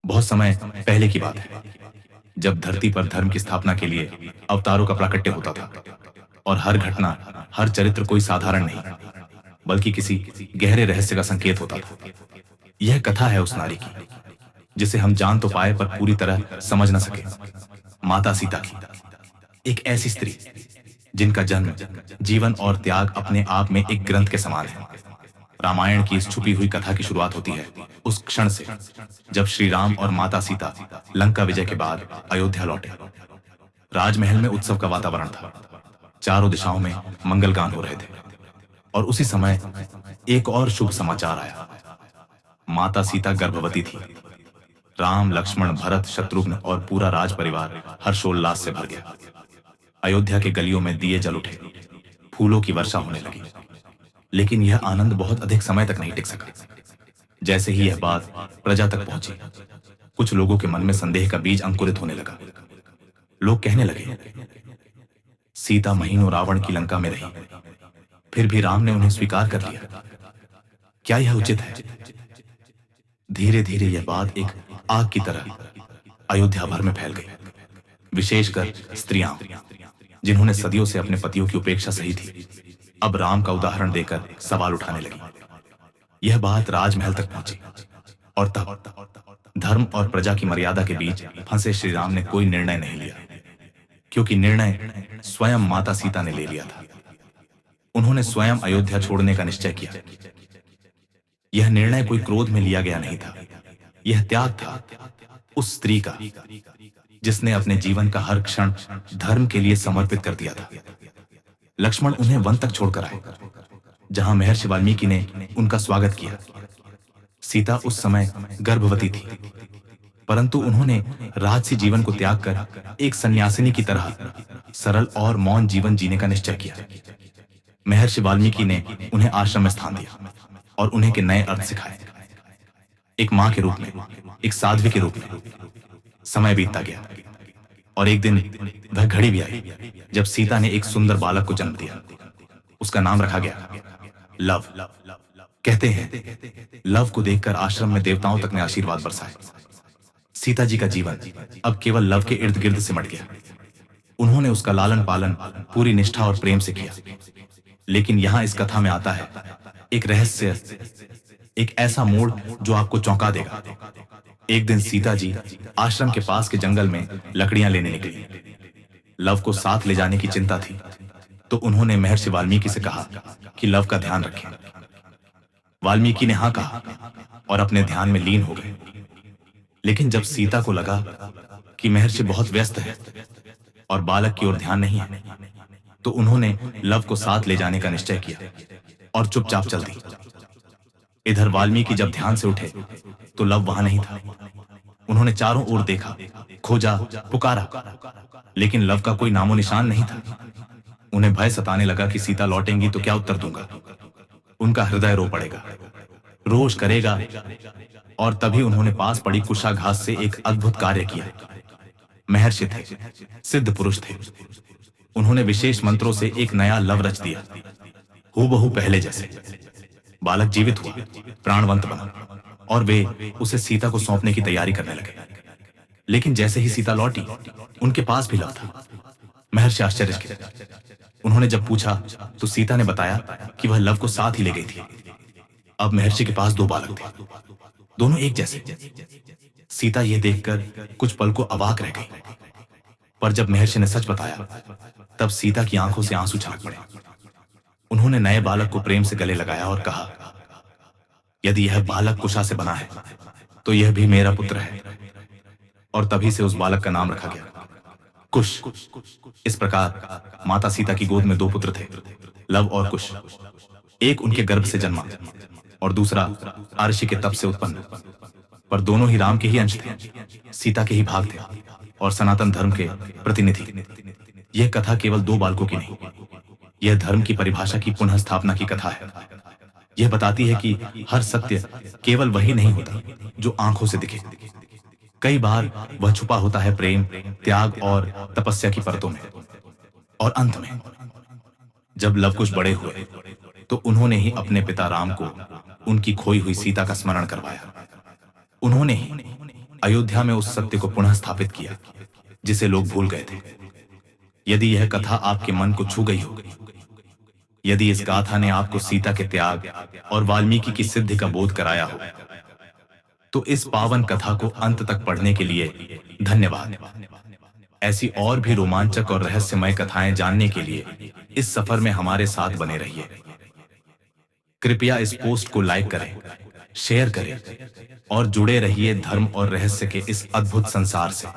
बहुत समय पहले की बात है, जब धरती पर धर्म की स्थापना के लिए अवतारों का प्राकट्य होता था और हर घटना, हर चरित्र कोई साधारण नहीं, बल्कि किसी गहरे रहस्य का संकेत होता था। यह कथा है उस नारी की जिसे हम जान तो पाए पर पूरी तरह समझ न सके, माता सीता की। एक ऐसी स्त्री जिनका जन्म, जीवन और त्याग अपने आप में एक ग्रंथ के समान है। रामायण की इस छुपी हुई कथा की शुरुआत होती है उस क्षण से जब श्री राम और माता सीता लंका विजय के बाद अयोध्या लौटे। राजमहल में उत्सव का वातावरण था, चारों दिशाओं में मंगलगान हो रहे थे और उसी समय एक और शुभ समाचार आया। माता सीता गर्भवती थी। राम, लक्ष्मण, भरत, शत्रुघ्न और पूरा राज परिवार हर्षोल्लास से भर गया। अयोध्या के गलियों में दिए जल उठे, फूलों की वर्षा होने लगी। लेकिन यह आनंद बहुत अधिक समय तक नहीं टिक सका। जैसे ही यह बात प्रजा तक पहुंची, कुछ लोगों के मन में संदेह का बीज अंकुरित होने लगा। लोग कहने लगे, सीता महीनों रावण की लंका में रही, फिर भी राम ने उन्हें स्वीकार कर लिया। क्या यह उचित है? धीरे धीरे यह बात एक आग की तरह अयोध्या भर में फैल गई। विशेषकर स्त्रियां, जिन्होंने सदियों से अपने पतियों की उपेक्षा सही थी, अब राम का उदाहरण देकर सवाल उठाने लगी। यह बात राजमहल तक पहुंची और तब धर्म और प्रजा की मर्यादा के बीच फंसे श्री राम ने कोई निर्णय नहीं लिया, क्योंकि निर्णय स्वयं माता सीता ने ले लिया था। उन्होंने स्वयं अयोध्या छोड़ने का निश्चय किया। यह निर्णय कोई क्रोध में लिया गया नहीं था। यह त्याग था उस स्त्री का जिसने अपने जीवन का हर क्षण धर्म के लिए समर्पित कर दिया था। लक्ष्मण उन्हें वन तक छोड़कर आए, जहां महर्षि वाल्मीकि ने उनका स्वागत किया। सीता उस समय गर्भवती थी, परंतु उन्होंने राजसी जीवन को त्याग कर एक सन्यासिनी की तरह सरल और मौन जीवन जीने का निश्चय किया। महर्षि वाल्मीकि ने उन्हें आश्रम में स्थान दिया और उन्हें के नए अर्थ सिखाए। एक मां के रूप में, एक साध्वी के रूप में। समय बीतता गया और एक दिन वह घड़ी भी आई जब सीता ने एक सुंदर बालक को जन्म दिया। उसका नाम रखा गया लव। कहते हैं लव को देखकर आश्रम में देवताओं तक ने आशीर्वाद बरसाए। सीता जी का जीवन अब केवल लव के इर्द गिर्द सिमट गया। उन्होंने उसका लालन पालन पूरी निष्ठा और प्रेम से किया। लेकिन यहां इस कथा में आता है एक रहस्य, एक ऐसा मोड़ जो आपको चौंका देगा। एक दिन सीता जी आश्रम के पास के जंगल में लकड़ियां लेने निकली। लव को साथ ले जाने की चिंता थी, तो उन्होंने महर्षि वाल्मीकि से कहा कि लव का ध्यान रखें। वाल्मीकि ने हाँ कहा और अपने ध्यान में लीन हो गए। लेकिन जब सीता को लगा कि महर्षि बहुत व्यस्त है और बालक की ओर ध्यान नहीं है, तो उन्होंने लव को साथ ले जाने का निश्चय किया और चुपचाप चल दी। इधर वाल्मीकि जब ध्यान से उठे तो लव वहां नहीं था। उन्होंने चारों ओर देखा, खोजा, पुकारा, लेकिन लव का कोई नामो निशान नहीं था। उन्हें भय सताने लगा कि सीता लौटेंगी तो क्या उत्तर दूंगा। उनका हृदय रो पड़ेगा, रोष करेगा। और तभी उन्होंने पास पड़ी कुशा घास से एक अद्भुत कार्य किया। महर्षि थे, सिद्ध पुरुष थे। उन्होंने विशेष मंत्रों से एक नया लव रच दिया, हूबहू पहले जैसे। बालक जीवित हुआ, प्राणवंत बना और वे उसे सीता को सौंपने की तैयारी करने लगे। लेकिन जैसे ही सीता लौटी, उनके पास भी लव था। महर्षि आश्चर्यचकित। उन्होंने जब पूछा तो सीता ने बताया कि वह लव को साथ ही ले गई थी। अब महर्षि के पास दो बालक थे, दोनों एक जैसे। सीता यह देखकर कुछ पल को अवाक रह गई, पर जब महर्षि ने सच बताया तब सीता की आंखों से आंसू छलक पड़े। उन्होंने नए बालक को प्रेम से गले लगाया और कहा, यदि यह बालक कुशा से बना है तो यह भी मेरा पुत्र है। और तभी से उस बालक का नाम रखा गया कुश। इस प्रकार माता सीता की गोद में दो पुत्र थे, लव और कुश। एक उनके गर्भ से जन्मा और दूसरा अर्षि के तप से उत्पन्न, पर दोनों ही राम के ही अंश थे, सीता के ही भाग थे और सनातन धर्म के प्रतिनिधि। यह कथा केवल दो बालकों की नहीं, यह धर्म की परिभाषा की पुनः स्थापना की कथा है। यह बताती है कि हर सत्य केवल वही नहीं होता जो आंखों से दिखे। कई बार वह छुपा होता है प्रेम, त्याग और तपस्या की परतों में। और अंत में जब लव कुश बड़े हुए तो उन्होंने ही अपने पिता राम को उनकी खोई हुई सीता का स्मरण करवाया। उन्होंने ही अयोध्या में उस सत्य को पुनः स्थापित किया जिसे लोग भूल गए थे। यदि यह कथा आपके मन को छू गई हो, यदि इस गाथा ने आपको सीता के त्याग और वाल्मीकि की सिद्धि का बोध कराया हो, तो इस पावन कथा को अंत तक पढ़ने के लिए धन्यवाद। ऐसी और भी रोमांचक और रहस्यमय कथाएं जानने के लिए इस सफर में हमारे साथ बने रहिए। कृपया इस पोस्ट को लाइक करें, शेयर करें और जुड़े रहिए धर्म और रहस्य के इस अद्भुत संसार से।